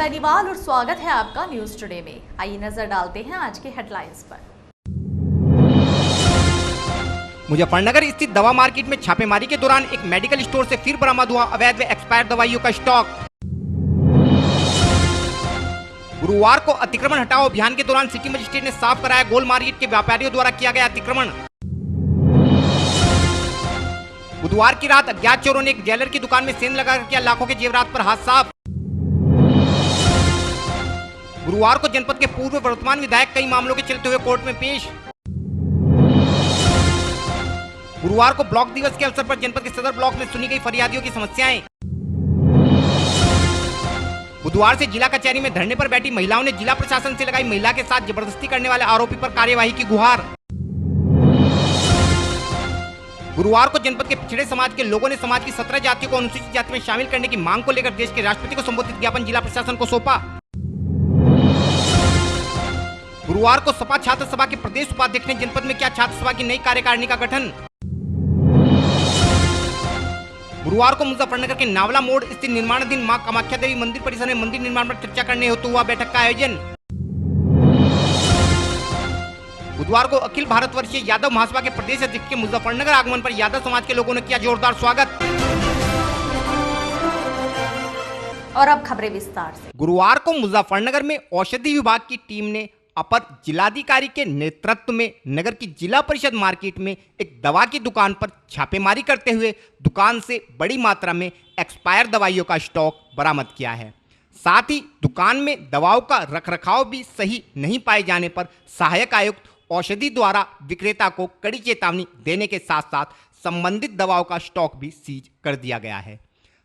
बेनीवाल और स्वागत है आपका न्यूज टुडे में। आइए नजर डालते हैं आज के हेडलाइंस पर। मुजफ्फरनगर स्थित दवा मार्केट में छापेमारी के दौरान एक मेडिकल स्टोर से फिर बरामद हुआ अवैध व एक्सपायर्ड दवाइयों का स्टॉक। गुरुवार को अतिक्रमण हटाओ अभियान के दौरान सिटी मजिस्ट्रेट ने साफ कराया गोल मार्केट के व्यापारियों द्वारा किया गया अतिक्रमण। बुधवार की रात अज्ञात चोरों ने एक ज्वेलर की दुकान में सेंध लगाकर किया लाखों के जेवरात पर हाथ साफ। गुरुवार को जनपद के पूर्व वर्तमान विधायक कई मामलों के चलते हुए कोर्ट में पेश। गुरुवार को ब्लॉक दिवस के अवसर पर जनपद के सदर ब्लॉक में सुनी गई फरियादियों की समस्याएं। बुधवार से जिला कचहरी में धरने पर बैठी महिलाओं ने जिला प्रशासन से लगाई महिला के साथ जबरदस्ती करने वाले आरोपी पर कार्यवाही की गुहार। गुरुवार को जनपद के पिछड़े समाज के लोगों ने समाज की 17 जातियों को अनुसूचित जाति में शामिल करने की मांग को लेकर देश के राष्ट्रपति को संबोधित ज्ञापन जिला प्रशासन को सौंपा। गुरुवार को सपा छात्र सभा के प्रदेश उपाध्यक्ष ने जनपद में किया छात्र सभा की नई कार्यकारिणी का गठन। गुरुवार को मुजफ्फरनगर के नावला मोड़ स्थित निर्माणाधीन मां कामाख्या देवी मंदिर परिसर में मंदिर निर्माण पर चर्चा करने हेतु हुआ बैठक का आयोजन। बुधवार को अखिल भारतवर्षीय यादव महासभा के प्रदेश अध्यक्ष के मुजफ्फरनगर आगमन पर यादव समाज के लोगों ने किया जोरदार स्वागत। और अब खबरें विस्तार से। गुरुवार को मुजफ्फरनगर में औषधि विभाग की टीम ने अपर जिलाधिकारी के नेतृत्व में नगर की जिला परिषद मार्केट में एक दवा की दुकान पर छापेमारी करते हुए दुकान से बड़ी मात्रा में एक्सपायर दवाइयों का स्टॉक बरामद किया है। साथ ही दुकान में दवाओं का रखरखाव भी सही नहीं पाए जाने पर सहायक आयुक्त औषधि द्वारा विक्रेता को कड़ी चेतावनी देने के साथ साथ संबंधित दवाओं का स्टॉक भी सीज कर दिया गया है।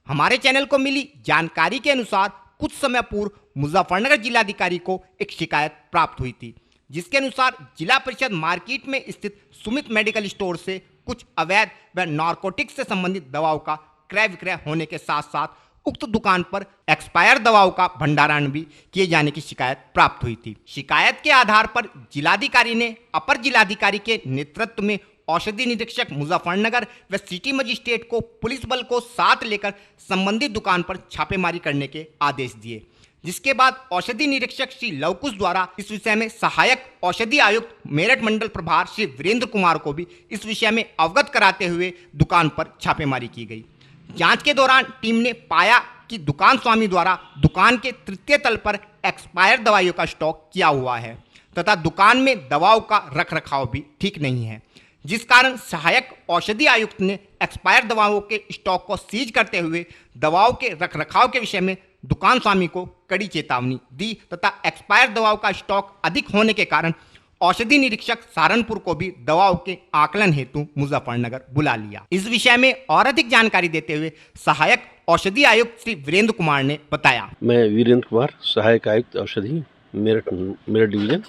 हमारे चैनल को मिली जानकारी के अनुसार कुछ समय पूर्व मुजफ्फरनगर जिलाधिकारी को एक शिकायत प्राप्त हुई थी, जिसके अनुसार जिला परिषद मार्केट में स्थित सुमित मेडिकल स्टोर से कुछ अवैध व नारकोटिक्स से संबंधित दवाओं का क्रय विक्रय होने के साथ साथ उक्त दुकान पर एक्सपायर दवाओं का भंडारण भी किए जाने की शिकायत प्राप्त हुई थी। शिकायत के आधार पर जिलाधिकारी ने अपर जिलाधिकारी के नेतृत्व में औषधि निरीक्षक मुजफ्फरनगर व सिटी मजिस्ट्रेट को पुलिस बल को साथ लेकर संबंधित दुकान पर छापेमारी करने के आदेश दिए, जिसके बाद औषधि निरीक्षक श्री लवकुश द्वारा इस विषय में सहायक औषधि आयुक्त मेरठ मंडल प्रभार श्री वीरेंद्र कुमार को भी इस विषय में अवगत कराते हुए दुकान पर छापेमारी की गई। जांच के दौरान टीम ने पाया कि दुकान स्वामी द्वारा दुकान के तृतीय तल पर एक्सपायर दवाइयों का स्टॉक किया हुआ है तथा दुकान में दवाओं का रखरखाव भी ठीक नहीं है, जिस कारण सहायक औषधि आयुक्त ने एक्सपायर दवाओं के स्टॉक को सीज करते हुए दवाओं के रखरखाव के विषय में दुकान स्वामी को कड़ी चेतावनी दी तथा एक्सपायर दवाओं का स्टॉक अधिक होने के कारण औषधि निरीक्षक सहारनपुर को भी दवाओं के आकलन हेतु मुजफ्फरनगर बुला लिया। इस विषय में और अधिक जानकारी देते हुए सहायक औषधि आयुक्त श्री वीरेंद्र कुमार ने बताया। मैं वीरेंद्र कुमार, सहायक आयुक्त औषधि, मेरठ डिवीजन,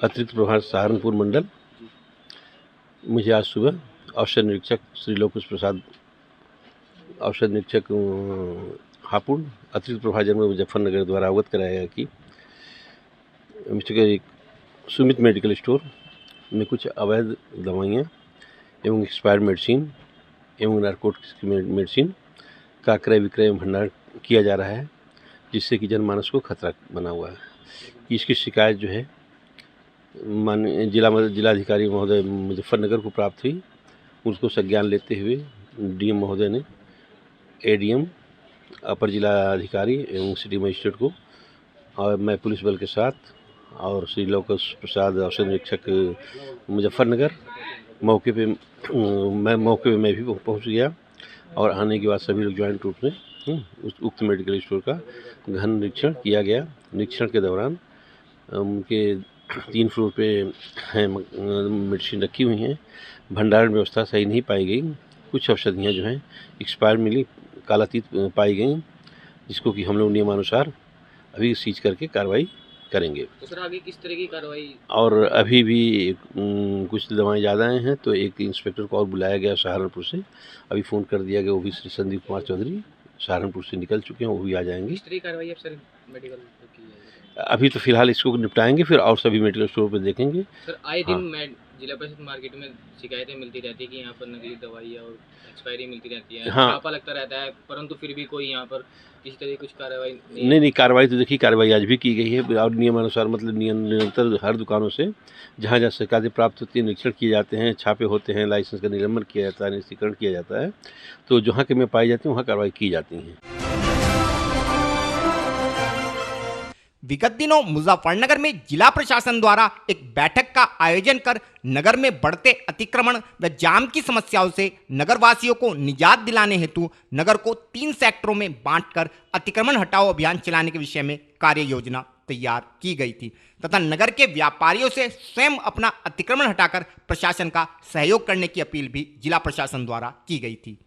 अतिरिक्त प्रभार सहारनपुर मंडल। मुझे आज सुबह औषध निरीक्षक श्री लवकुश प्रसाद, औषध निरीक्षक हापुड़, अतिरिक्त प्रभार जनपद मुजफ्फरनगर द्वारा अवगत कराया गया कि मिस्टर सुमित मेडिकल स्टोर में कुछ अवैध दवाइयाँ एवं एक्सपायर्ड मेडिसिन एवं नारकोटिक्स मेडिसिन का क्रय विक्रय भंडार किया जा रहा है, जिससे कि जनमानस को खतरा बना हुआ है। इसकी शिकायत जो है माननीय जिलाधिकारी महोदय मुजफ्फरनगर को प्राप्त हुई। उसको संज्ञान लेते हुए डीएम महोदय ने एडीएम, अपर जिलाधिकारी एवं सिटी मजिस्ट्रेट को और मैं पुलिस बल के साथ और श्री लवकुश प्रसाद औषध निरीक्षक मुजफ्फरनगर मौके पे मैं भी पहुंच गया और आने के बाद सभी लोग ज्वाइंट रूप में उक्त मेडिकल स्टोर का गहन निरीक्षण किया गया। निरीक्षण के दौरान उनके 3 फ्लोर पे मेडिसिन रखी हुई हैं, भंडारण व्यवस्था सही नहीं पाई गई। कुछ औषधियाँ जो हैं एक्सपायर मिली, कालातीत पाई गई, जिसको कि हम लोग नियमानुसार अभी सीज करके कार्रवाई करेंगे। तो सर आगे किस तरह की कार्रवाई? और अभी भी कुछ दवाएं ज़्यादा हैं तो एक इंस्पेक्टर को और बुलाया गया सहारनपुर से, अभी फ़ोन कर दिया गया, वो भी श्री संदीप कुमार चौधरी सहारनपुर से निकल चुके हैं, वो भी आ जाएंगे। किस तरह की कार्रवाई सर मेडिकल की जाएगी? अभी तो फिलहाल इसको निपटाएंगे, फिर और सभी मेडिकल स्टोर पर देखेंगे। सर आए दिन जिला परिषद मार्केट में शिकायतें मिलती रहती है कि यहाँ पर नकली दवाइयाँ और एक्सपायरी मिलती रहती है, हाँ। छापा लगता रहता है, परंतु फिर भी कोई यहाँ पर किसी तरह की कुछ कार्रवाई नहीं, कार्रवाई तो देखिए, कार्रवाई आज भी की गई है और नियमानुसार, मतलब निरंतर हर दुकानों से जहाँ जहाँ शिकायतें प्राप्त होती है निरीक्षण किए जाते हैं, छापे होते हैं, लाइसेंस का निलंबन किया जाता है, निरस्तीकरण किया जाता है। तो जहाँ कमियाँ पाई जाती हैं वहाँ कार्रवाई की जाती हैं। विगत दिनों मुजफ्फरनगर में जिला प्रशासन द्वारा एक बैठक का आयोजन कर नगर में बढ़ते अतिक्रमण व जाम की समस्याओं से नगर वासियों को निजात दिलाने हेतु नगर को 3 सेक्टरों में बांटकर अतिक्रमण हटाओ अभियान चलाने के विषय में कार्य योजना तैयार की गई थी तथा नगर के व्यापारियों से स्वयं अपना अतिक्रमण हटाकर प्रशासन का सहयोग करने की अपील भी जिला प्रशासन द्वारा की गई थी।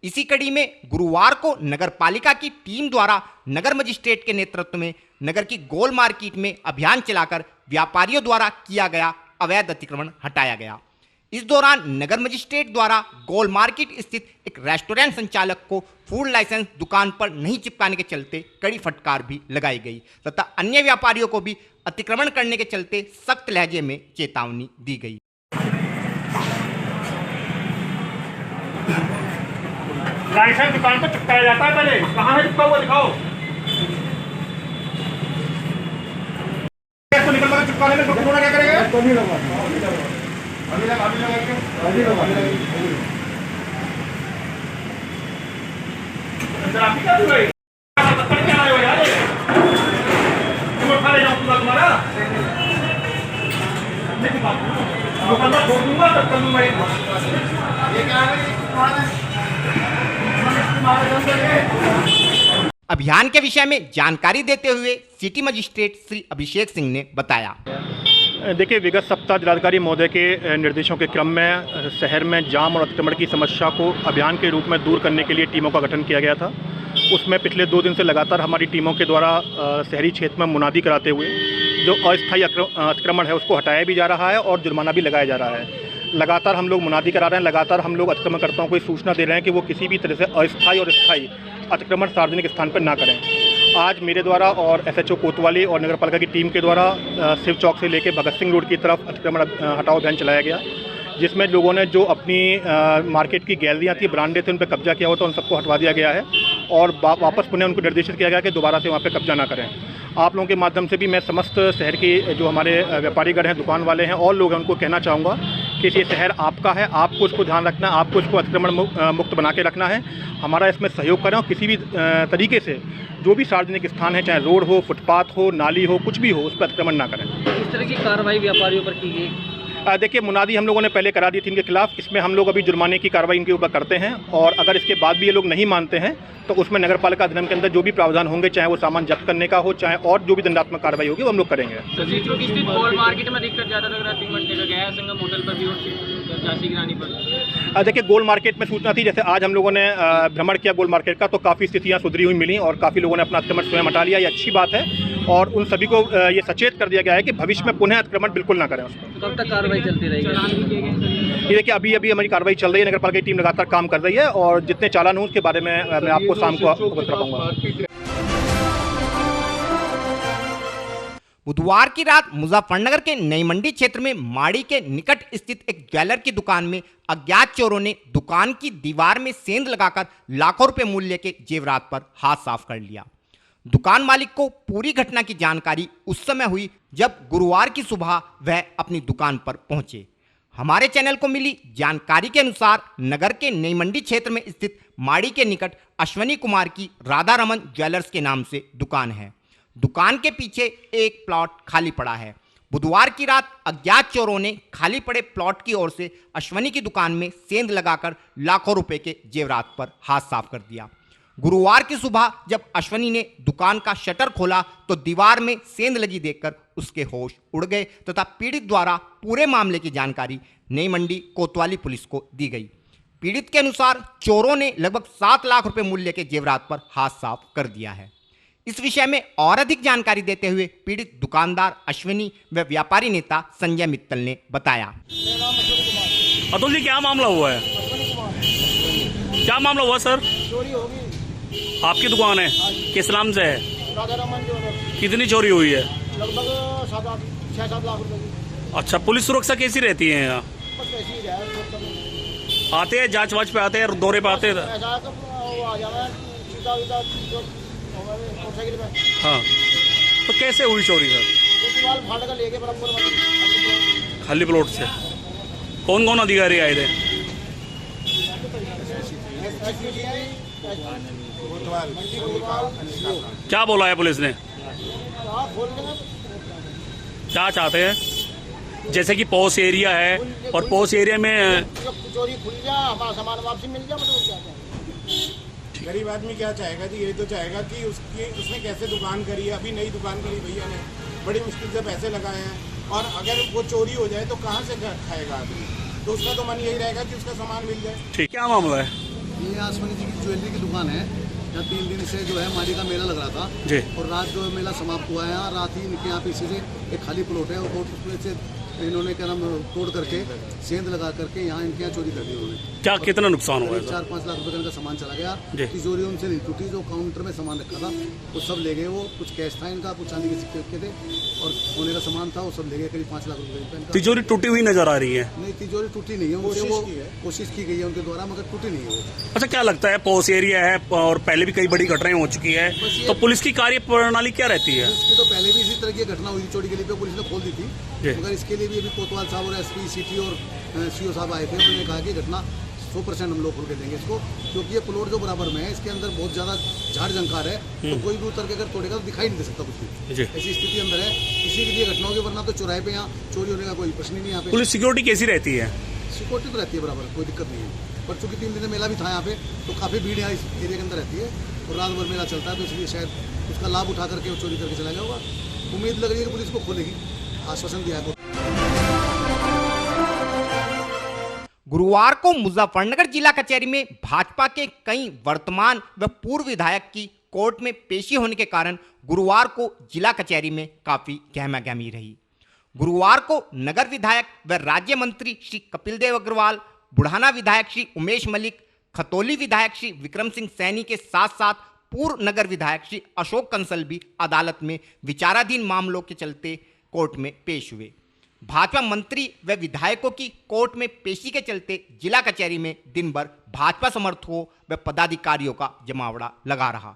इसी कड़ी में गुरुवार को नगर पालिका की टीम द्वारा नगर मजिस्ट्रेट के नेतृत्व में नगर की गोल मार्केट में अभियान चलाकर व्यापारियों द्वारा किया गया अवैध अतिक्रमण हटाया गया। इस दौरान नगर मजिस्ट्रेट द्वारा गोल मार्केट स्थित एक रेस्टोरेंट संचालक को फूड लाइसेंस दुकान पर नहीं चिपकाने के चलते कड़ी फटकार भी लगाई गई तथा अन्य व्यापारियों को भी अतिक्रमण करने के चलते सख्त लहजे में चेतावनी दी गई। लाइसेंस दुकान पर चिपकाया जाता है, पहले कहाँ है चिपका हुआ दिखाओ। इसको निकल कर चिपकाने में डॉक्टर क्या करेगा? अभी लगा आप क्या कर रहे हो? क्या आए हो यार? तुम उठा ले जाओ पूरा तुम्हारा। दुकान पर छोड़ दूंगा तब कर दूंगा। ये क्या है? अभियान के विषय में जानकारी देते हुए सिटी मजिस्ट्रेट श्री अभिषेक सिंह ने बताया। देखिए, विगत सप्ताह जिलाधिकारी महोदय के निर्देशों के क्रम में शहर में जाम और अतिक्रमण की समस्या को अभियान के रूप में दूर करने के लिए टीमों का गठन किया गया था। उसमें पिछले 2 दिन से लगातार हमारी टीमों के द्वारा शहरी क्षेत्र में मुनादी कराते हुए जो अस्थायी अतिक्रमण है उसको हटाया भी जा रहा है और जुर्माना भी लगाया जा रहा है। लगातार हम लोग मुनादी करा रहे हैं, लगातार हम लोग अतिक्रमणकर्ताओं को सूचना दे रहे हैं कि वो किसी भी तरह से अस्थायी और स्थायी अतिक्रमण सार्वजनिक स्थान पर ना करें। आज मेरे द्वारा और एसएचओ कोतवाली और नगरपालिका की टीम के द्वारा शिव चौक से लेकर भगत सिंह रोड की तरफ अतिक्रमण हटाओ अभियान चलाया गया, जिसमें लोगों ने जो अपनी मार्केट की गैलरियाँ थी, बरामदे थे, उन पर कब्जा किया हुआ था, उन सबको हटवा दिया गया है और वापस पुनः उनको निर्देशित किया गया कि दोबारा से वहाँ पर कब्जा ना करें। आप लोगों के माध्यम से भी मैं समस्त शहर के जो हमारे व्यापारीगण हैं, दुकान वाले हैं और लोग हैं, उनको कहना चाहूँगा कि ये शहर आपका है, आपको उसको ध्यान रखना है, आपको इसको अतिक्रमण मुक्त बना के रखना है। हमारा इसमें सहयोग करें और किसी भी तरीके से जो भी सार्वजनिक स्थान है, चाहे रोड हो, फुटपाथ हो, नाली हो, कुछ भी हो, उस पर अतिक्रमण ना करें। इस तरह की कार्रवाई व्यापारियों पर की गई? देखिए, मुनादी हम लोगों ने पहले करा दी थी इनके खिलाफ। इसमें हम लोग अभी जुर्माने की कार्रवाई इनके ऊपर करते हैं और अगर इसके बाद भी ये लोग नहीं मानते हैं तो उसमें नगरपालिका अधिनियम के अंदर जो भी प्रावधान होंगे, चाहे वो सामान जब्त करने का हो, चाहे और जो भी दंडात्मक कार्रवाई होगी वो हम लोग करेंगे। गोल मार्केट में दिक्कत ज़्यादा लग रहा है, गया संगम होटल पर भी और झांसी की रानी पर। देखिए, गोल मार्केट में सूचना थी, जैसे आज हम लोगों ने भ्रमण किया गोल मार्केट का, तो काफ़ी स्थितियाँ सुधरी हुई मिली और काफ़ी लोगों ने अपना अतिक्रमण स्वयं हटा लिया। ये अच्छी बात है और उन सभी को ये सचेत कर दिया गया है कि भविष्य में पुनः अतिक्रमण बिल्कुल ना करें। कब तक कार्रवाई चलती रहेगी? ये देखिए, अभी हमारी कार्रवाई चल रही है, नगरपालिका की टीम लगातार काम कर रही है और जितने चालान हों उसके बारे में मैं आपको शाम को अवगत कराऊंगा। बुधवार की रात मुजफ्फरनगर के नई मंडी क्षेत्र में माड़ी के निकट स्थित एक ज्वेलर की दुकान में अज्ञात चोरों ने दुकान की दीवार में सेंध लगाकर लाखों रुपए मूल्य के जेवरात पर हाथ साफ कर लिया। दुकान मालिक को पूरी घटना की जानकारी उस समय हुई जब गुरुवार की सुबह वह अपनी दुकान पर पहुंचे। हमारे चैनल को मिली जानकारी के अनुसार नगर के नई मंडी क्षेत्र में स्थित माड़ी के निकट अश्वनी कुमार की राधा रमन ज्वेलर्स के नाम से दुकान है। दुकान के पीछे एक प्लॉट खाली पड़ा है। बुधवार की रात अज्ञात चोरों ने खाली पड़े प्लॉट की ओर से अश्वनी की दुकान में सेंध लगाकर लाखों रुपए के जेवरात पर हाथ साफ कर दिया। गुरुवार की सुबह जब अश्वनी ने दुकान का शटर खोला तो दीवार में सेंध लगी देखकर उसके होश उड़ गए तथा पीड़ित द्वारा पूरे मामले की जानकारी नई मंडी कोतवाली पुलिस को दी गई। पीड़ित के अनुसार चोरों ने लगभग 7 लाख रुपए मूल्य के जेवरात पर हाथ साफ कर दिया है। इस विषय में और अधिक जानकारी देते हुए पीड़ित दुकानदार अश्विनी व व्यापारी नेता संजय मित्तल ने बताया। अतुल जी, क्या मामला हुआ है? क्या मामला हुआ सर? चोरी होगी। आपकी दुकान है? किस नाम से है? राधा रमन ज्वेलर्स। कितनी चोरी हुई है? लगभग 6-7 लाख रुपए की। अच्छा, पुलिस सुरक्षा कैसी रहती है यहाँ? बस ऐसे ही रहा है। आते हैं जांच वाच पे आते हैं, दौरे पे आते हैं। ऐसा तो वो आ जाना सीधा मोटरसाइकिल में। हाँ, तो कैसे हुई चोरी सर? ये दीवार फाड़ कर ले गए बराबर खाली प्लॉट से। कौन कौन अधिकारी आए थे? क्या बोला है पुलिस ने? क्या चाहते हैं? जैसे कि पॉस एरिया है और पॉस एरिया में चोरी खुल जा, हमारा सामान वापसी मिल जा, मतलब क्या चाहते हैं। गरीब आदमी क्या चाहेगा जी? यही तो चाहेगा कि उसने कैसे दुकान करी है, अभी नई दुकान करी भैया ने, बड़ी मुश्किल से पैसे लगाए हैं, और अगर वो चोरी हो जाए तो कहाँ से खाएगा आदमी? तो उसका तो मन यही रहेगा कि उसका सामान मिल जाए। ठीक, क्या मामला है? ये आसमानी जी की ज्वेलरी की दुकान है। यहाँ 3 दिन से जो है माली का मेला लग रहा था जी, और रात जो मेला समाप्त हुआ है, यहाँ रात ही इनके यहाँ पीछे से एक खाली प्लॉट है और प्लॉट से इन्होंने क्या नाम तोड़ करके सेंध लगा करके यहाँ इनके यहाँ चोरी कर दी उन्होंने। क्या कितना नुकसान हुआ है? 4-5 लाख रुपए का इनका सामान चला गया। जी। तिजोरी उनसे नहीं टूटी, जो काउंटर में सामान रखा था वो सब ले गए। वो कुछ कैश था इनका, कुछ चांदी के सिक्के थे और सोने का सामान था, वो सब ले गए। करीब 5 लाख रुपए का इनका। तिजोरी टूटी हुई नजर आ रही है? नहीं, तिजोरी टूटी नहीं है, उनसे वो कोशिश की गई है उनके द्वारा, मगर टूटी नहीं है वो। अच्छा, क्या लगता है पॉस एरिया है और पहले भी कई बड़ी घटनाएं हो चुकी है, तो पुलिस की कार्य प्रणाली क्या रहती है? इसकी तो पहले भी इसी तरह की घटना हुई थी, चोरी गली पे पुलिस ने खोल दी थी, मगर इसके लिए भी अभी कोतवाल साहब और एसपी सिटी और सीओ साहब आए थे। उन्होंने कहा कि घटना 100% हम लोग खोल के देंगे इसको, क्योंकि ये प्लॉट जो बराबर में है इसके अंदर बहुत ज़्यादा झाड़ झंकार है, तो कोई भी उतर के अगर तोड़ेगा तो दिखाई नहीं दे सकता कुछ भी। ऐसी स्थिति अंदर है, इसी के लिए घटना होगी, वरना तो चौराहे पे यहाँ चोरी होने का कोई प्रश्न ही नहीं। यहाँ पे पुलिस सिक्योरिटी कैसी रहती है? सिक्योरिटी तो रहती है बराबर, कोई दिक्कत नहीं है, पर चूँकि 3 दिन मेला भी था यहाँ पे, तो काफ़ी भीड़ यहाँ इस एरिया के अंदर रहती है और रात भर मेला चलता है, तो इसलिए शायद उसका लाभ उठा करके वो चोरी करके चला गया होगा। उम्मीद लग रही है कि पुलिस को खोलेगी, आश्वासन दिया है। गुरुवार को मुजफ्फरनगर जिला कचहरी में भाजपा के कई वर्तमान व पूर्व विधायक की कोर्ट में पेशी होने के कारण गुरुवार को जिला कचहरी में काफी गहमागहमी रही। गुरुवार को नगर विधायक व राज्य मंत्री श्री कपिल देव अग्रवाल, बुढ़ाना विधायक श्री उमेश मलिक, खतौली विधायक श्री विक्रम सिंह सैनी के साथ साथ पूर्व नगर विधायक श्री अशोक कंसल भी अदालत में विचाराधीन मामलों के चलते कोर्ट में पेश हुए। भाजपा मंत्री व विधायकों की कोर्ट में पेशी के चलते जिला कचहरी में दिन भर भाजपा समर्थकों व पदाधिकारियों का जमावड़ा लगा रहा।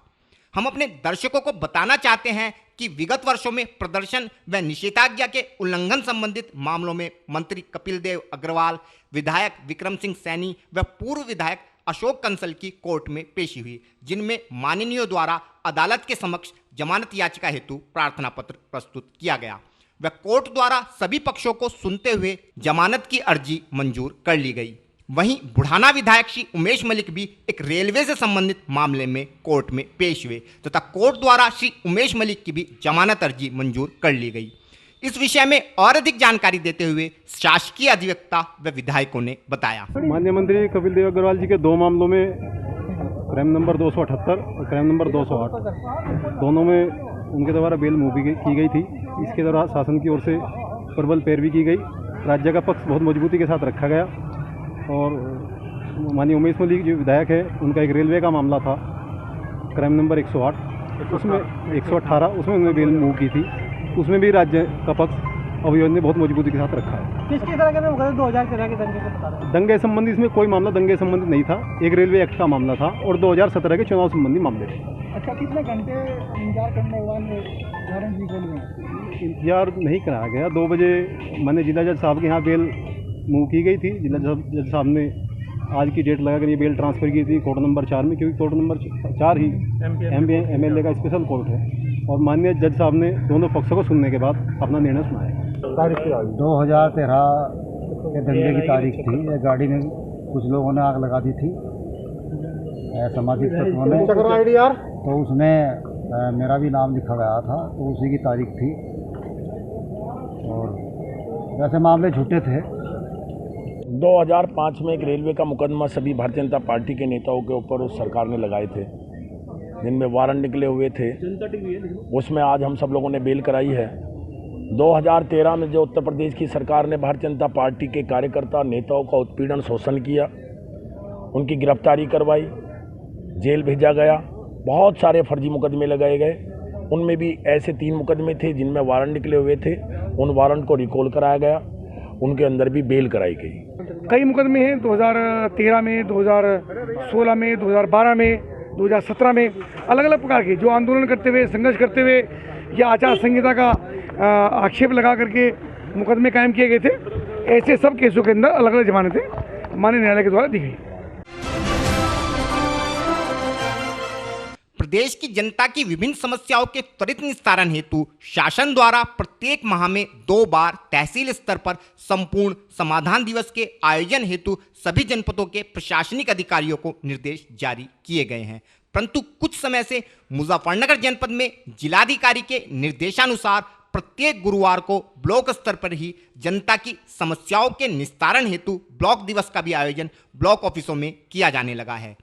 हम अपने दर्शकों को बताना चाहते हैं कि विगत वर्षों में प्रदर्शन व निषेधाज्ञा के उल्लंघन संबंधित मामलों में मंत्री कपिल देव अग्रवाल, विधायक विक्रम सिंह सैनी व पूर्व विधायक अशोक कंसल की कोर्ट में पेशी हुई, जिनमें माननीयों द्वारा अदालत के समक्ष जमानत याचिका हेतु प्रार्थना पत्र प्रस्तुत किया गया व कोर्ट द्वारा सभी पक्षों को सुनते हुए जमानत की अर्जी मंजूर कर ली गई। वहीं बुढ़ाना विधायक श्री उमेश मलिक भी एक रेलवे से संबंधित मामले में कोर्ट में पेश हुए तथा कोर्ट द्वारा श्री उमेश मलिक की भी जमानत अर्जी मंजूर कर ली गई। इस विषय में और अधिक जानकारी देते हुए शासकीय अधिवक्ता व विधायकों ने बताया। माननीय मंत्री कपिल देव अग्रवाल जी के 2 मामलों में क्राइम नंबर 278 और क्राइम नंबर 208 दोनों में उनके द्वारा बेल मूवी की गई थी। इसके दौरान शासन की ओर से प्रबल पैरवी की गई, राज्य का पक्ष बहुत मजबूती के साथ रखा गया और माननीय उमेश मलिक जो विधायक है उनका एक रेलवे का मामला था क्राइम नंबर 108, उसमें 118 उसमें उन्होंने बेल मूव की थी, उसमें भी राज्य का पक्ष अभियोग ने बहुत मजबूती के साथ रखा है। किसकी तरह के 2013 के दंगे के बता रहे? दंगे संबंधी इसमें कोई मामला दंगे संबंधित नहीं था, एक रेलवे एक्ट का मामला था और 2017 के चुनाव संबंधी मामले थे। अच्छा, कितने घंटे इंतजार करने वाले वारंट जी को लिए? इंतजार नहीं कराया गया। 2 बजे मैंने जिला जज साहब के यहाँ बेल मूव की गई थी। जिला जज साहब ने आज की डेट लगाकर ये बेल ट्रांसफ़र की थी कोर्ट नंबर 4 में, क्योंकि कोर्ट नंबर 4 ही MLA का स्पेशल कोर्ट है और माननीय जज साहब ने दोनों पक्षों को सुनने के बाद अपना निर्णय सुनाया। 2013 के दंगे की तारीख थी। ये गाड़ी में कुछ लोगों ने आग लगा दी थी सामाजिक तत्वों ने, तो उसमें मेरा भी नाम लिखा गया था, तो उसी की तारीख थी और वैसे मामले झूठे थे। 2005 में एक रेलवे का मुकदमा सभी भारतीय जनता पार्टी के नेताओं के ऊपर उस सरकार ने लगाए थे, जिनमें वारंट निकले हुए थे। उसमें आज हम सब लोगों ने बेल कराई है। 2013 में जो उत्तर प्रदेश की सरकार ने भारतीय जनता पार्टी के कार्यकर्ता नेताओं का उत्पीड़न शोषण किया, उनकी गिरफ्तारी करवाई, जेल भेजा गया, बहुत सारे फर्जी मुकदमे लगाए गए। उनमें भी ऐसे 3 मुकदमे थे जिनमें वारंट निकले हुए थे, उन वारंट को रिकॉल कराया गया उनके अंदर भी बेल कराई गई। कई मुकदमे हैं 2013 में, 2016 में, 2012 में, 2017 में, अलग अलग प्रकार के जो आंदोलन करते हुए, संघर्ष करते हुए या आचार संहिता का आक्षेप लगा करके मुकदमे कायम किए गए थे। ऐसे सब केसों के अंदर अलग अलग जमानतें माननीय न्यायालय के द्वारा दी गई। प्रदेश की जनता की विभिन्न समस्याओं के त्वरित निस्तारण हेतु शासन द्वारा प्रत्येक माह में 2 बार तहसील स्तर पर संपूर्ण समाधान दिवस के आयोजन हेतु सभी जनपदों के प्रशासनिक अधिकारियों को निर्देश जारी किए गए हैं, परंतु कुछ समय से मुजफ्फरनगर जनपद में जिलाधिकारी के निर्देशानुसार प्रत्येक गुरुवार को ब्लॉक स्तर पर ही जनता की समस्याओं के निस्तारण हेतु ब्लॉक दिवस का भी आयोजन ब्लॉक ऑफिसों में किया जाने लगा है।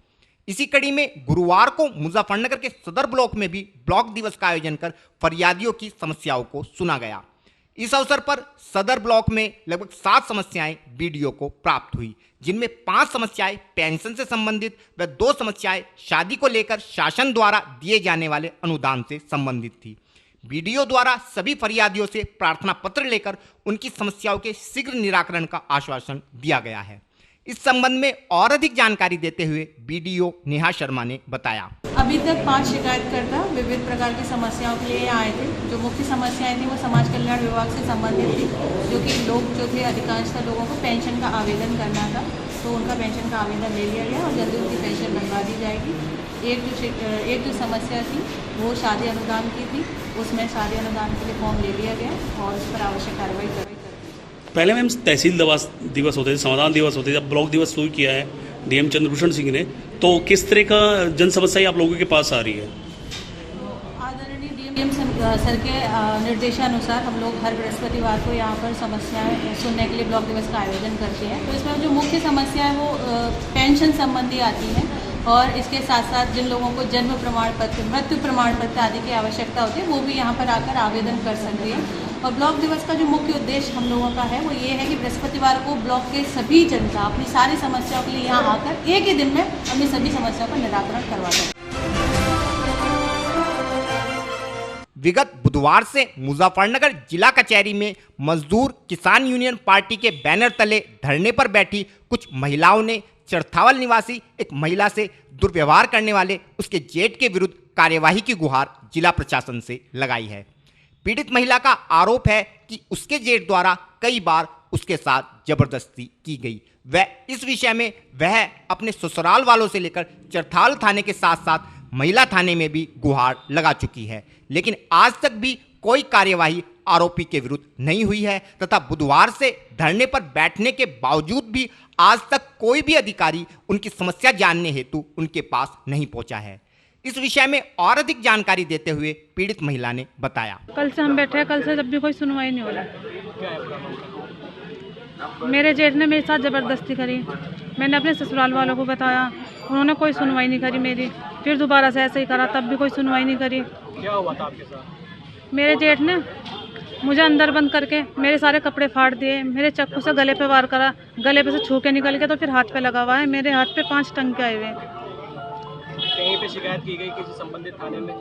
इसी कड़ी में गुरुवार को मुजफ्फरनगर के सदर ब्लॉक में भी ब्लॉक दिवस का आयोजन कर फरियादियों की समस्याओं को सुना गया। इस अवसर पर सदर ब्लॉक में लगभग 7 समस्याएं बीडीओ को प्राप्त हुई, जिनमें 5 समस्याएं पेंशन से संबंधित व 2 समस्याएं शादी को लेकर शासन द्वारा दिए जाने वाले अनुदान से संबंधित थी। बीडीओ द्वारा सभी फरियादियों से प्रार्थना पत्र लेकर उनकी समस्याओं के शीघ्र निराकरण का आश्वासन दिया गया है। इस संबंध में और अधिक जानकारी देते हुए बीडीओ नेहा शर्मा ने बताया। अभी तक 5 शिकायतकर्ता विविध प्रकार की समस्याओं के लिए आए थे। जो मुख्य समस्याएं थी वो समाज कल्याण विभाग से संबंधित थी, जो कि लोग जो थे अधिकांशतः लोगों को पेंशन का आवेदन करना था, तो उनका पेंशन का आवेदन ले लिया गया और जल्दी उनकी पेंशन बनवा दी जाएगी। एक जो समस्या थी वो शादी अनुदान की थी, उसमें शादी अनुदान के लिए फॉर्म ले लिया गया और उस पर आवश्यक कार्रवाई कर। पहले मैम तहसील दिवस होते थे, समाधान दिवस होते थे, अब ब्लॉक दिवस शुरू किया है डीएम चंद्रभूषण सिंह ने, तो किस तरह का जन समस्याएं आप लोगों के पास आ रही है? आदरणीय डीएम सर के निर्देशानुसार हम लोग हर बृहस्पतिवार को यहाँ पर समस्याएं सुनने के लिए ब्लॉक दिवस का आयोजन करते हैं। तो इसमें जो मुख्य समस्या है वो पेंशन संबंधी आती है और इसके साथ साथ जिन लोगों को जन्म प्रमाण पत्र, मृत्यु प्रमाण पत्र आदि की आवश्यकता होती है वो भी यहाँ पर आकर आवेदन कर सकते हैं। और ब्लॉक दिवस का जो मुख्य उद्देश्य हम लोगों का है वो ये है कि बृहस्पतिवार को ब्लॉक के सभी जनता अपनी सारी समस्याओं के लिए यहाँ आकर एक ही दिन में अपनी सभी समस्याओं का निराकरण करवा दें। विगत बुधवार से मुजफ्फरनगर जिला कचहरी में मजदूर किसान यूनियन पार्टी के बैनर तले धरने पर बैठी कुछ महिलाओं ने चरथावल निवासी एक महिला से दुर्व्यवहार करने वाले उसके जेठ के विरुद्ध कार्यवाही की गुहार जिला प्रशासन से लगाई है। पीड़ित महिला का आरोप है कि उसके जेठ द्वारा कई बार उसके साथ जबरदस्ती की गई। वह इस विषय में वह अपने ससुराल वालों से लेकर चरथावल थाने के साथ साथ महिला थाने में भी गुहार लगा चुकी है, लेकिन आज तक भी कोई कार्यवाही आरोपी के विरुद्ध नहीं हुई है तथा बुधवार से धरने पर बैठने के बावजूद भी आज तक कोई भी अधिकारी उनकी समस्या जानने हेतु उनके पास नहीं पहुंचा है। इस विषय में और अधिक जानकारी देते हुए पीड़ित महिला ने बताया। कल से हम बैठे हैं, कल से जब भी कोई सुनवाई नहीं हो रही। मेरे जेठ ने मेरे साथ ज़बरदस्ती करी, मैंने अपने ससुराल वालों को बताया, उन्होंने कोई सुनवाई नहीं करी मेरी। फिर दोबारा से ऐसे ही करा, तब भी कोई सुनवाई नहीं करी। क्या हुआ था आपके साथ? मेरे जेठ ने मुझे अंदर बंद करके मेरे सारे कपड़े फाड़ दिए, मेरे चाकू से गले पे वार करा, गले पे से छू के निकल गया तो फिर हाथ पे लगा हुआ है, मेरे हाथ पे 5 टंके आए हुए हैं। कहीं पे शिकायत की गई किसी संबंधित थाने में?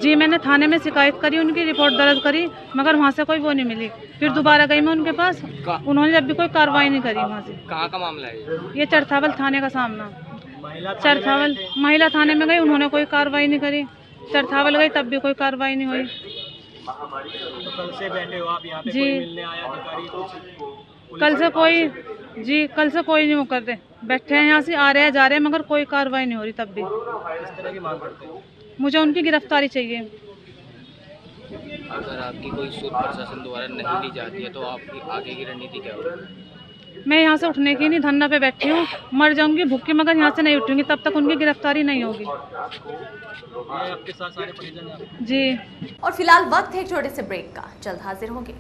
जी मैंने थाने में शिकायत करी, उनकी रिपोर्ट दर्ज करी, मगर वहाँ से कोई वो नहीं मिली। फिर दोबारा गई मैं उनके पास, उन्होंने जब भी कोई कार्रवाई नहीं करी वहाँ से। कहाँ का मामला है ये चरथावल थाने का सामना। चरथावल महिला थाने में गई, उन्होंने कोई कार्रवाई नहीं करी। चरथावल गई तब भी कोई कार्रवाई नहीं हुई। तो कल से बैठे हो आप यहाँ पे? जी कोई मिलने आया अधिकारी कुछ? कल से कोई नहीं मुकर दे, बैठे हैं यहाँ से, आ रहे हैं जा रहे हैं, मगर कोई कार्रवाई नहीं हो रही। तब भी इस तरह की मांग करते हैं? मुझे उनकी गिरफ्तारी चाहिए। अगर आपकी कोई सूद प्रशासन द्वारा नहीं ली जाती है तो आपकी आगे की रणनीति क्या होगी? मैं यहाँ से उठने की नहीं, धरना पे बैठी हूँ, मर जाऊंगी भूख की, मगर यहाँ से नहीं उठूंगी तब तक उनकी गिरफ्तारी नहीं होगी। आपके साथ सारे परिजन हैं? जी। और फिलहाल वक्त है एक छोटे से ब्रेक का, जल्द हाजिर होंगे।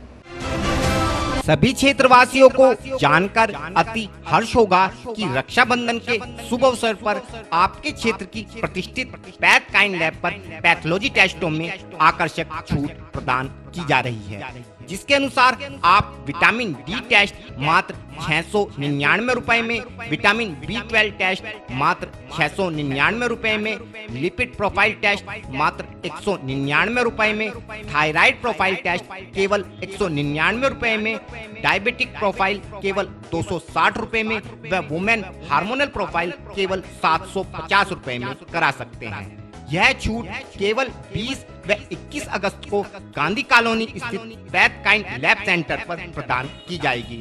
सभी क्षेत्रवासियों को जानकर अति हर्ष होगा कि रक्षाबंधन के शुभ अवसर पर आपके क्षेत्र की प्रतिष्ठित पैथकाइंड लैब पर पैथोलॉजी टेस्टों में आकर्षक छूट प्रदान की जा रही है। जिसके अनुसार आप विटामिन डी टेस्ट मात्र 699 रुपए में, विटामिन B12 टेस्ट मात्र 699 रुपए में, लिपिड प्रोफाइल टेस्ट मात्र 199 रुपए में, थायराइड प्रोफाइल टेस्ट केवल 199 रुपए में, डायबिटिक प्रोफाइल केवल 260 रुपए में व वुमेन हार्मोनल प्रोफाइल केवल 750 रुपए में करा सकते हैं। यह छूट केवल 20 व 21 अगस्त को गांधी कॉलोनी स्थित पैथकाइंड लैब सेंटर पर प्रदान की जाएगी।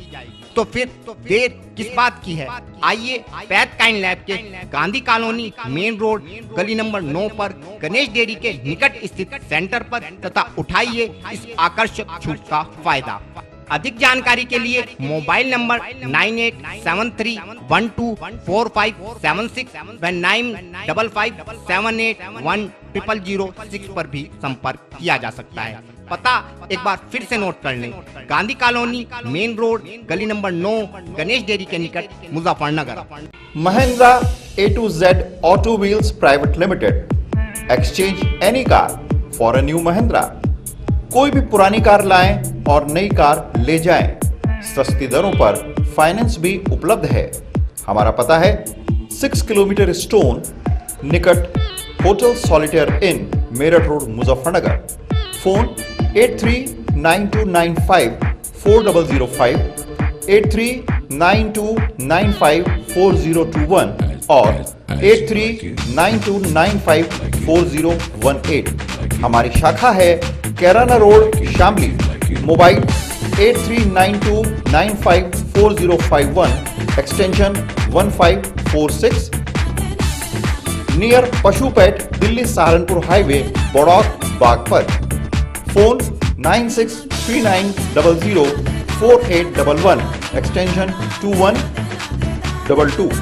तो फिर देर किस बात की है, आइए पैथकाइंड लैब के गांधी कॉलोनी मेन रोड गली नंबर 9 पर गणेश डेयरी के निकट स्थित सेंटर पर तथा उठाइए इस आकर्षक छूट का फायदा। अधिक जानकारी के लिए मोबाइल नंबर 9873124576 व 9557810006 पर भी संपर्क किया जा सकता है। पता एक बार फिर से नोट कर लें, गांधी कॉलोनी मेन रोड गली नंबर 9 गणेश डेयरी के निकट Muzaffarnagar. Mahindra A to Z Auto Wheels Private Limited, exchange any car for a new Mahindra। कोई भी पुरानी कार लाएं और नई कार ले जाएं। सस्ती दरों पर फाइनेंस भी उपलब्ध है। हमारा पता है 6 किलोमीटर स्टोन निकट Hotel Solitaire Inn Meerut road Muzaffarnagar. Phone 8392954005, 8392954021 और 8392954018। हमारी शाखा है Kairana road Shamli. Mobile 8392954051 extension 1546, near पशुपेट Delhi Saharanpur highway Baraut Baghpat. Phone 9639004811 extension 2122।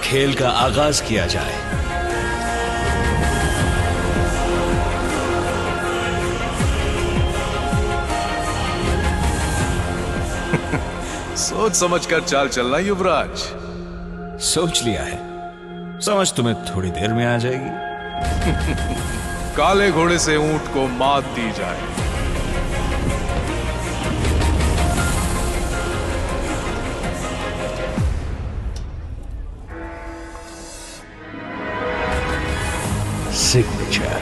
खेल का आगाज किया जाए। सोच समझकर चाल चलना युवराज। सोच लिया है, समझ तुम्हें थोड़ी देर में आ जाएगी। काले घोड़े से ऊंट को मात दी जाए। सिग्नेचर।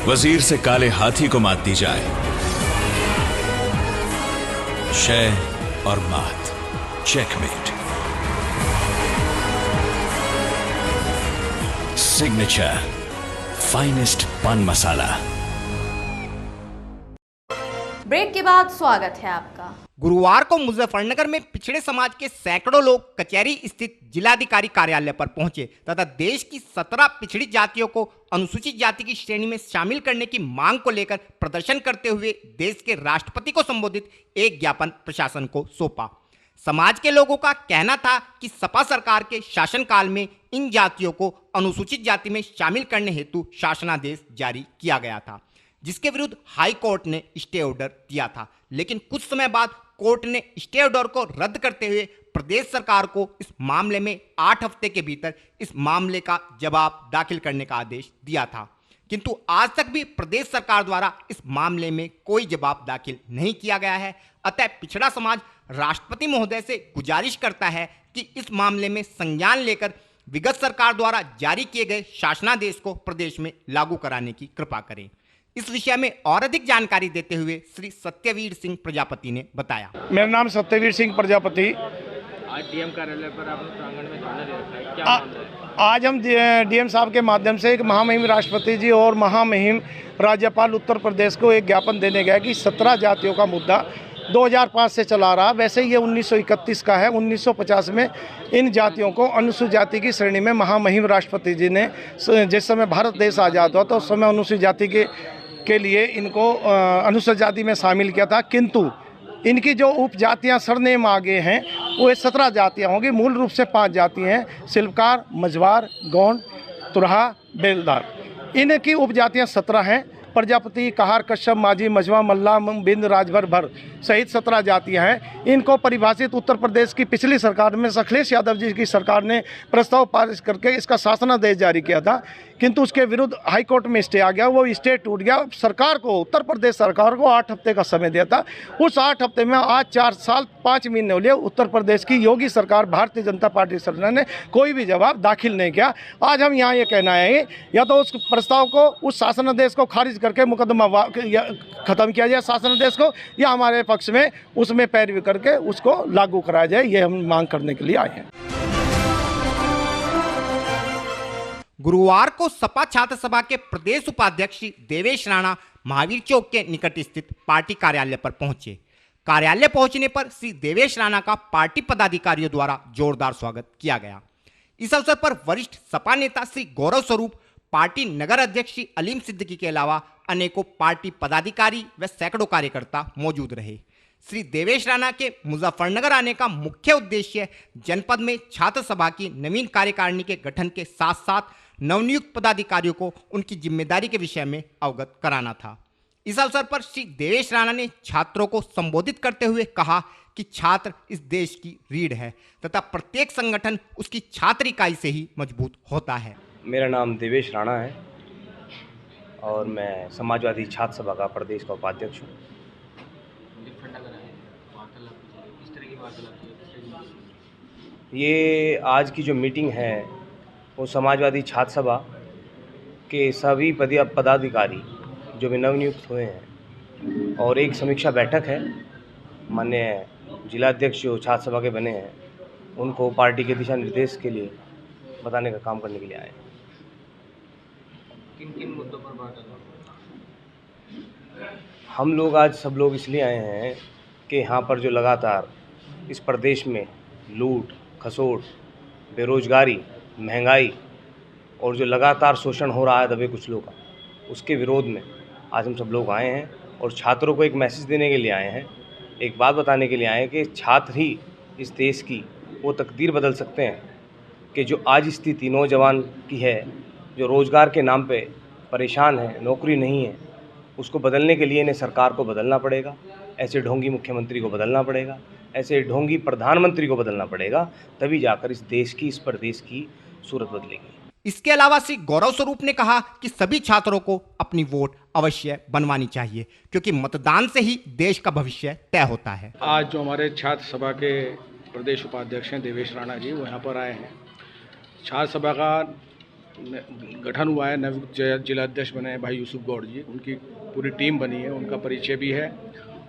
वजीर से काले हाथी को मात दी जाए। शय और मात, चेकमेट। सिग्नेचर फाइनेस्ट पान मसाला। ब्रेक के बाद स्वागत है आपका। गुरुवार को मुजफ्फरनगर में पिछड़े समाज के सैकड़ों लोग कचहरी स्थित जिलाधिकारी कार्यालय पर पहुंचे तथा देश की 17 पिछड़ी जातियों को अनुसूचित जाति की श्रेणी में शामिल करने की मांग को लेकर प्रदर्शन करते हुए देश के राष्ट्रपति को संबोधित एक ज्ञापन प्रशासन को सौंपा। समाज के लोगों का कहना था कि सपा सरकार के शासनकाल में इन जातियों को अनुसूचित जाति में शामिल करने हेतु शासनादेश जारी किया गया था, जिसके विरुद्ध हाई कोर्ट ने स्टे ऑर्डर दिया था। लेकिन कुछ समय बाद कोर्ट ने स्टे ऑर्डर को रद्द करते हुए प्रदेश सरकार को इस मामले में 8 हफ्ते के भीतर इस मामले का जवाब दाखिल करने का आदेश दिया था, किंतु आज तक भी प्रदेश सरकार द्वारा इस मामले में कोई जवाब दाखिल नहीं किया गया है। अतः पिछड़ा समाज राष्ट्रपति महोदय से गुजारिश करता है कि इस मामले में संज्ञान लेकर विगत सरकार द्वारा जारी किए गए शासनादेश को प्रदेश में लागू कराने की कृपा करें। इस विषय में और अधिक जानकारी देते हुए श्री सत्यवीर सिंह प्रजापति ने बताया। मेरा नाम सत्यवीर सिंह प्रजापति। आज डीएम कार्यालय पर आपने प्रांगण में धरना दे रखा है, क्या मामला है? आज हम डीएम साहब के माध्यम से एक महामहिम राष्ट्रपति जी और महामहिम राज्यपाल उत्तर प्रदेश को एक ज्ञापन देने गया कि 17 जातियों का मुद्दा 2005 से चला रहा। वैसे ये 1931 का है। 1950 में इन जातियों को अनुसूचित जाति की श्रेणी में महामहिम राष्ट्रपति जी ने, जिस समय भारत देश आज़ाद हुआ तो उस समय अनुसूचित जाति के लिए इनको अनुसूचित जाति में शामिल किया था। किंतु इनकी जो उपजातियाँ सरनेम आगे हैं वो 17 जातियाँ होंगी। मूल रूप से 5 जाति हैं: शिल्पकार, मझवार, गौंड, तुरहा, बेलदार। इनकी उपजातियाँ 17 हैं। प्रजापति, कहार, कश्यप, माझी, मझवा, मल्ला, बिंद, राजभर, भर सहित 17 जातियाँ हैं। इनको परिभाषित उत्तर प्रदेश की पिछली सरकार में अखिलेश यादव जी की सरकार ने प्रस्ताव पारित करके इसका शासनादेश जारी किया था, किंतु उसके विरुद्ध हाईकोर्ट में स्टे आ गया। वो स्टे टूट गया। सरकार को, उत्तर प्रदेश सरकार को 8 हफ्ते का समय दिया था। उस 8 हफ्ते में आज 4 साल 5 महीने हो लिए उत्तर प्रदेश की योगी सरकार, भारतीय जनता पार्टी सरकार ने कोई भी जवाब दाखिल नहीं किया। आज हम यहाँ ये कहना है या तो उस प्रस्ताव को, उस शासनादेश को खारिज करके मुकदमा खत्म किया जाए शासनादेश को, या हमारे पक्ष में उसमें पैरवी करके उसको लागू कराया जाए। ये हम मांग करने के लिए आए हैं। गुरुवार को सपा छात्र सभा के प्रदेश उपाध्यक्ष देवेश राणा महावीर चौक के निकट स्थित पार्टी कार्यालय पर पहुंचे। कार्यालय पहुंचने पर श्री देवेश राणा का पार्टी पदाधिकारियों द्वारा जोरदार स्वागत किया गया। इस अवसर पर वरिष्ठ सपा नेता श्री गौरव स्वरूप, पार्टी नगर अध्यक्ष श्री अलीम सिद्दीकी के अलावा अनेकों पार्टी पदाधिकारी व सैकड़ों कार्यकर्ता मौजूद रहे। श्री देवेश राणा के मुजफ्फरनगर आने का मुख्य उद्देश्य जनपद में छात्र सभा की नवीन कार्यकारिणी के गठन के साथ साथ नवनियुक्त पदाधिकारियों को उनकी जिम्मेदारी के विषय में अवगत कराना था। इस अवसर पर श्री देवेश राणा ने छात्रों को संबोधित करते हुए कहा कि छात्र इस देश की रीढ़ है तथा प्रत्येक संगठन उसकी छात्र इकाई से ही मजबूत होता है। मेरा नाम देवेश राणा है और मैं समाजवादी छात्र सभा का प्रदेश का उपाध्यक्ष हूँ। ये आज की जो मीटिंग है वो समाजवादी छात्र सभा के सभी पदाधिकारी जो भी नवनियुक्त हुए हैं और एक समीक्षा बैठक है। माननीय जिलाध्यक्ष जो छात्र सभा के बने हैं उनको पार्टी के दिशा निर्देश के लिए बताने का काम करने के लिए आए हैं। किन किन मुद्दों पर बात है? हम लोग आज सब लोग इसलिए आए हैं कि यहाँ पर जो लगातार इस प्रदेश में लूट खसोट, बेरोजगारी, महंगाई और जो लगातार शोषण हो रहा है दबे कुचलों का, उसके विरोध में आज हम सब लोग आए हैं और छात्रों को एक मैसेज देने के लिए आए हैं, एक बात बताने के लिए आए हैं कि छात्र ही इस देश की वो तकदीर बदल सकते हैं कि जो आज स्थिति नौजवान की है, जो रोज़गार के नाम पे परेशान है, नौकरी नहीं है, उसको बदलने के लिए इन्हें सरकार को बदलना पड़ेगा। ऐसे ढोंगी मुख्यमंत्री को बदलना पड़ेगा, ऐसे ढोंगी प्रधानमंत्री को बदलना पड़ेगा, तभी जाकर इस देश की, इस प्रदेश की सूरत बदलेगी। इसके अलावा श्री गौरव स्वरूप ने कहा कि सभी छात्रों को अपनी वोट अवश्य बनवानी चाहिए क्योंकि मतदान से ही देश का भविष्य तय होता है। आज जो हमारे छात्र सभा के प्रदेश उपाध्यक्ष हैं देवेश राणा जी, वो यहाँ पर आए हैं। छात्र सभा का गठन हुआ है, नव जिलाध्यक्ष बने हैं भाई यूसुफ गौड़ जी, उनकी पूरी टीम बनी है, उनका परिचय भी है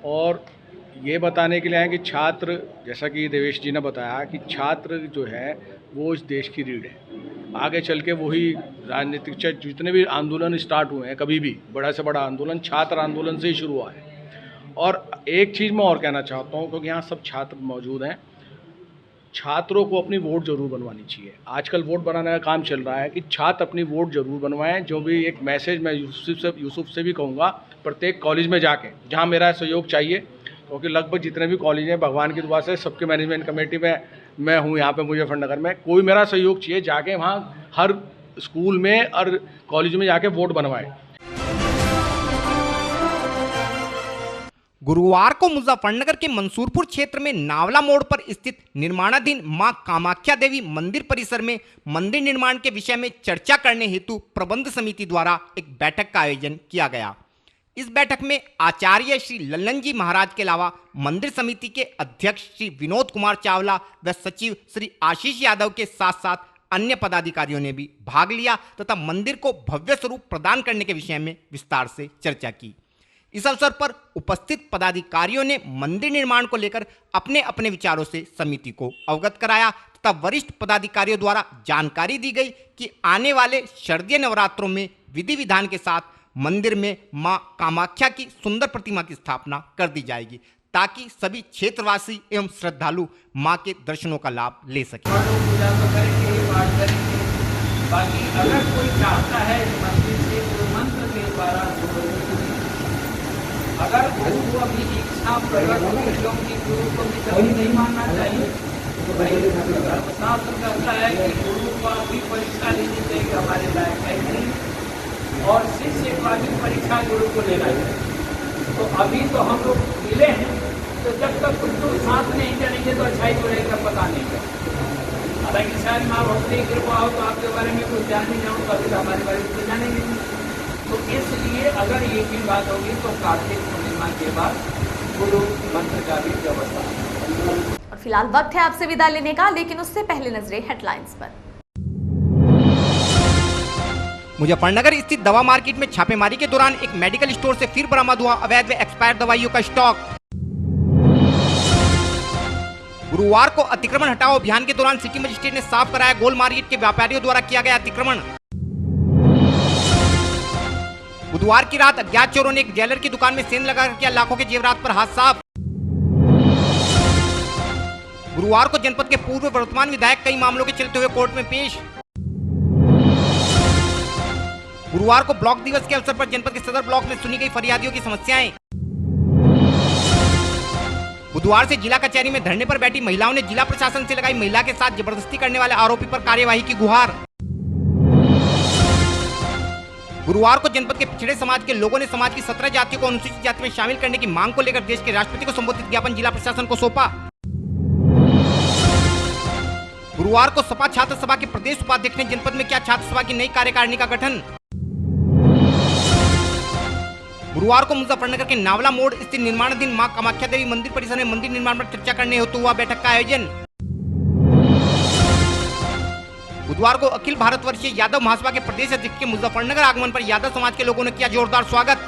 और ये बताने के लिए आए कि छात्र, जैसा कि देवेश जी ने बताया कि छात्र जो है वो इस देश की रीढ़ है। आगे चल के वही राजनीतिक जितने भी आंदोलन स्टार्ट हुए हैं, कभी भी बड़ा से बड़ा आंदोलन छात्र आंदोलन से ही शुरू हुआ है। और एक चीज़ मैं और कहना चाहता हूँ क्योंकि यहाँ सब छात्र मौजूद हैं, छात्रों को अपनी वोट जरूर बनवानी चाहिए। आजकल वोट बनाने का काम चल रहा है कि छात्र अपनी वोट जरूर बनवाएं। जो भी एक मैसेज मैं यूसुफ से भी कहूँगा, प्रत्येक कॉलेज में जाके, जहाँ मेरा सहयोग चाहिए, क्योंकि लगभग जितने भी कॉलेज हैं भगवान की दुआ से सबके मैनेजमेंट कमेटी में मैं हूँ यहाँ पे मुजफ्फरनगर में, कोई मेरा सहयोग चाहिए, जाके वहाँ हर स्कूल में और कॉलेज में जाके वोट बनवाएं। गुरुवार को मुजफ्फरनगर के मंसूरपुर क्षेत्र में नावला मोड़ पर स्थित निर्माणाधीन मां कामाख्या देवी मंदिर परिसर में मंदिर निर्माण के विषय में चर्चा करने हेतु प्रबंध समिति द्वारा एक बैठक का आयोजन किया गया। इस बैठक में आचार्य श्री लल्लन जी महाराज के अलावा मंदिर समिति के अध्यक्ष श्री विनोद कुमार चावला व सचिव श्री आशीष यादव के साथ साथ अन्य पदाधिकारियों ने भी भाग लिया तथा मंदिर को भव्य स्वरूप प्रदान करने के विषय में विस्तार से चर्चा की। इस अवसर पर उपस्थित पदाधिकारियों ने मंदिर निर्माण को लेकर अपने अपने विचारों से समिति को अवगत कराया तथा वरिष्ठ पदाधिकारियों द्वारा जानकारी दी गई कि आने वाले शारदीय नवरात्रों में विधि विधान के साथ मंदिर में मां कामाख्या की सुंदर प्रतिमा की स्थापना कर दी जाएगी ताकि सभी क्षेत्रवासी एवं श्रद्धालु मां के दर्शनों का लाभ ले सकें। बाकी अगर कोई चाहता है मंदिर से कोई मंत्र के द्वारा अगर वो अभी इच्छा प्रकट होगी क्योंकि गुरु को भी कभी नहीं मानना चाहिए तो भाई धर्मशास्त्र कहता है कि गुरु को भी परीक्षा लेनी चाहिए हमारे लायक है नहीं और शिष्य का भी परीक्षा गुरु को लेना चाहिए। तो अभी तो हम लोग मिले हैं तो जब तक कुछ तो साथ नहीं चलेंगे तो अच्छाई तो रहेगा पता नहीं चलेगा। हालांकि शायद माँ भक्ति कृपा हो तो आपके बारे में कुछ जान नहीं जाऊँ कभी तो हमारे बारे में कुछ जानेंगे नहीं। तो इसलिए अगर ये भी बात होगी तो कार्तिक पूर्णिमा के बाद गुरु मंत्र का भी व्यवस्था। और फिलहाल वक्त है आपसे विदा लेने का, लेकिन उससे पहले नजरें हेडलाइंस पर। मुजफ्फरनगर स्थित दवा मार्केट में छापेमारी के दौरान एक मेडिकल स्टोर से फिर बरामद हुआ अवैध व एक्सपायर्ड दवाइयों का स्टॉक। गुरुवार को अतिक्रमण हटाओ अभियान के दौरान सिटी मजिस्ट्रेट ने साफ कराया गोल मार्केट के व्यापारियों द्वारा किया गया अतिक्रमण। बुधवार की रात अज्ञात चोरों ने एक ज्वेलर की दुकान में सेंध लगाकर किया लाखों के जेवरात पर हाथ साफ। गुरुवार को जनपद के पूर्व वर्तमान विधायक कई मामलों के चलते हुए कोर्ट में पेश। गुरुवार को ब्लॉक दिवस के अवसर पर जनपद के सदर ब्लॉक में सुनी गई फरियादियों की समस्याएं। बुधवार से जिला कचहरी में धरने पर बैठी महिलाओं ने जिला प्रशासन से लगाई महिला के साथ जबरदस्ती करने वाले आरोपी पर कार्यवाही की गुहार। गुरुवार को जनपद के पिछड़े समाज के लोगों ने समाज की 17 जातियों को अनुसूचित जाति में शामिल करने की मांग को लेकर देश के राष्ट्रपति को संबोधित ज्ञापन जिला प्रशासन को सौंपा। गुरुवार को सपा छात्र सभा के प्रदेश उपाध्यक्ष ने जनपद में किया छात्र सभा की नई कार्यकारिणी का गठन। गुरुवार को मुजफ्फरनगर के नावला मोड़ स्थित निर्माणाधीन मां कामाख्या देवी मंदिर परिसर में मंदिर निर्माण पर चर्चा करने हेतु हुआ बैठक का आयोजन। बुधवार को अखिल भारतवर्षीय यादव महासभा के प्रदेश अध्यक्ष के मुजफ्फरनगर आगमन पर यादव समाज के लोगों ने किया जोरदार स्वागत।